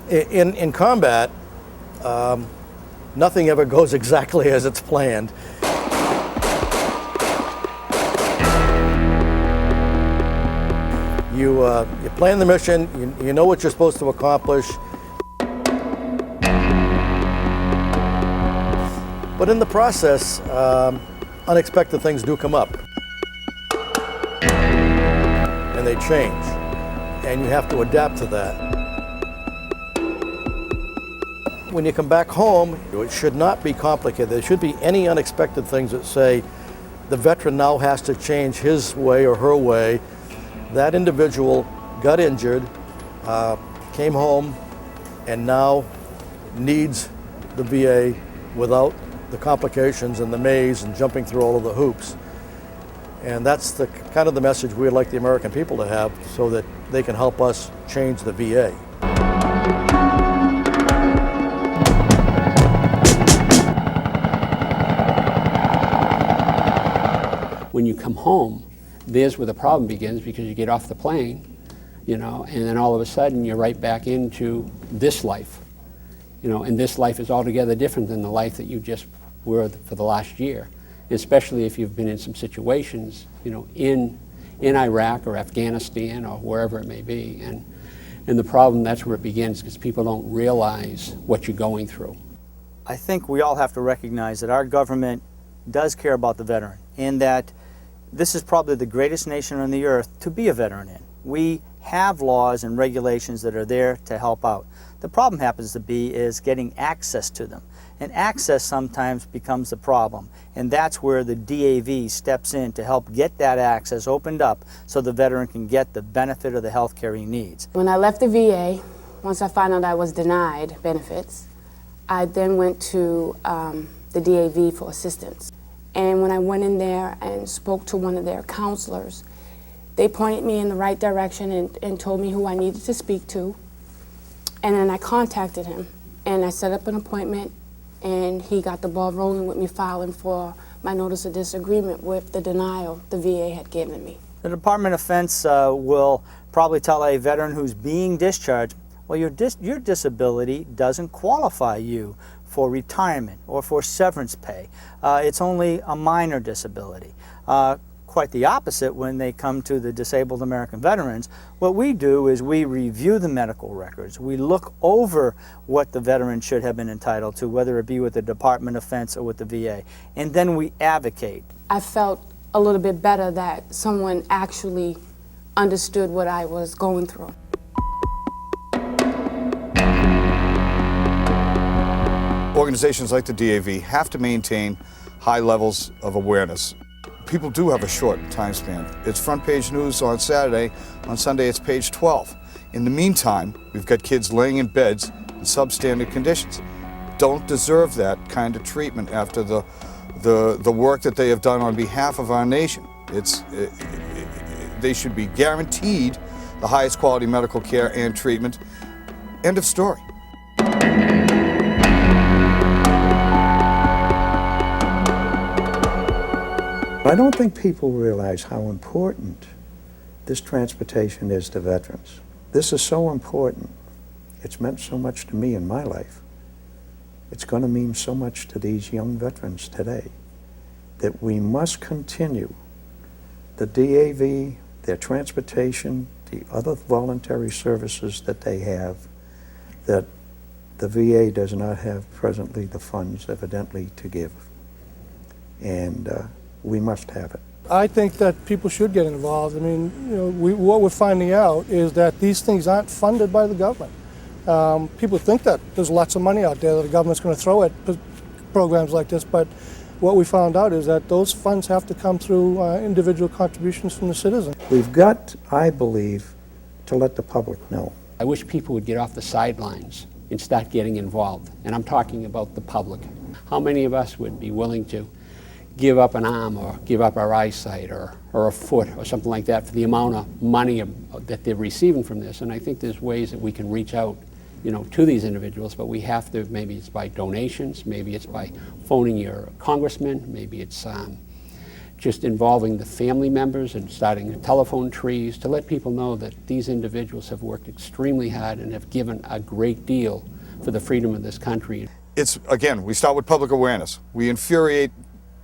In combat, nothing ever goes exactly as it's planned. You plan the mission, you know what you're supposed to accomplish, but in the process, unexpected things do come up, and they change, and you have to adapt to that. When you come back home, it should not be complicated. There should be any unexpected things that say the veteran now has to change his way or her way. That individual got injured, came home, and now needs the VA without the complications and the maze and jumping through all of the hoops. And that's the kind of the message we'd like the American people to have, so that they can help us change the VA. When you come home, there's where the problem begins, because you get off the plane, and then all of a sudden you're right back into this life, and this life is altogether different than the life that you just were for the last year, especially if you've been in some situations, in Iraq or Afghanistan or wherever it may be. And the problem, that's where it begins, because people don't realize what you're going through. I think we all have to recognize that our government does care about the veteran, and that this is probably the greatest nation on the earth to be a veteran in. We have laws and regulations that are there to help out. The problem happens to be is getting access to them. And access sometimes becomes the problem. And that's where the DAV steps in to help get that access opened up so the veteran can get the benefit of the health care he needs. When I left the VA, once I found out I was denied benefits, I then went to the DAV for assistance. And when I went in there and spoke to one of their counselors, they pointed me in the right direction and told me who I needed to speak to. And then I contacted him, and I set up an appointment, and he got the ball rolling with me filing for my notice of disagreement with the denial the VA had given me. The Department of Defense will probably tell a veteran who's being discharged, well, your disability doesn't qualify you for retirement or for severance pay. It's only a minor disability. Quite the opposite when they come to the disabled American veterans. What we do is we review the medical records. We look over what the veteran should have been entitled to, whether it be with the Department of Defense or with the VA, and then we advocate. I felt a little bit better that someone actually understood what I was going through. Organizations like the DAV have to maintain high levels of awareness. People do have a short time span. It's front page news on Saturday. On Sunday, it's page 12. In the meantime, we've got kids laying in beds in substandard conditions. Don't deserve that kind of treatment after the work that they have done on behalf of our nation. They should be guaranteed the highest quality medical care and treatment. End of story. I don't think people realize how important this transportation is to veterans. This is so important. It's meant so much to me in my life. It's going to mean so much to these young veterans today that we must continue the DAV, their transportation, the other voluntary services that they have, that the VA does not have presently the funds evidently to give. And we must have it. I think that people should get involved. I mean, what we're finding out is that these things aren't funded by the government. People think that there's lots of money out there that the government's going to throw at programs like this, but what we found out is that those funds have to come through individual contributions from the citizens. We've got, I believe, to let the public know. I wish people would get off the sidelines and start getting involved. And I'm talking about the public. How many of us would be willing to give up an arm or give up our eyesight or a foot or something like that for the amount of money that they're receiving from this? And I think there's ways that we can reach out, to these individuals, but we have to, maybe it's by donations, maybe it's by phoning your congressman, maybe it's just involving the family members and starting telephone trees to let people know that these individuals have worked extremely hard and have given a great deal for the freedom of this country. It's, again, we start with public awareness. We infuriate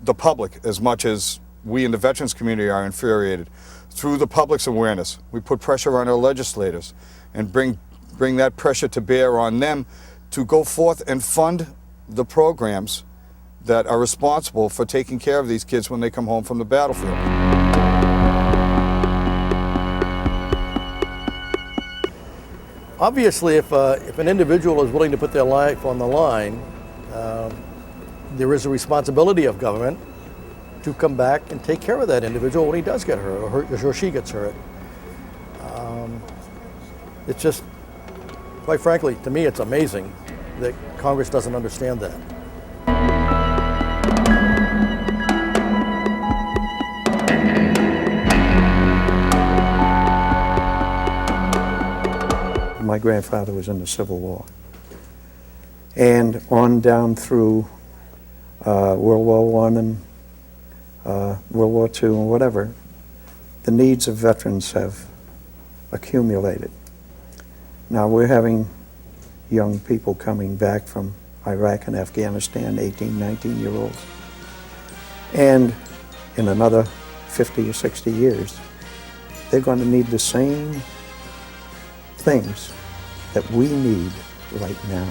the public as much as we in the veterans community are infuriated. Through the public's awareness, we put pressure on our legislators and bring that pressure to bear on them to go forth and fund the programs that are responsible for taking care of these kids when they come home from the battlefield. Obviously, if an individual is willing to put their life on the line, there is a responsibility of government to come back and take care of that individual when he does get hurt or she gets hurt. It's just, quite frankly, to me, it's amazing that Congress doesn't understand that. My grandfather was in the Civil War. And on down through World War I and World War II and whatever, the needs of veterans have accumulated. Now we're having young people coming back from Iraq and Afghanistan, 18, 19-year-olds. And in another 50 or 60 years, they're going to need the same things that we need right now.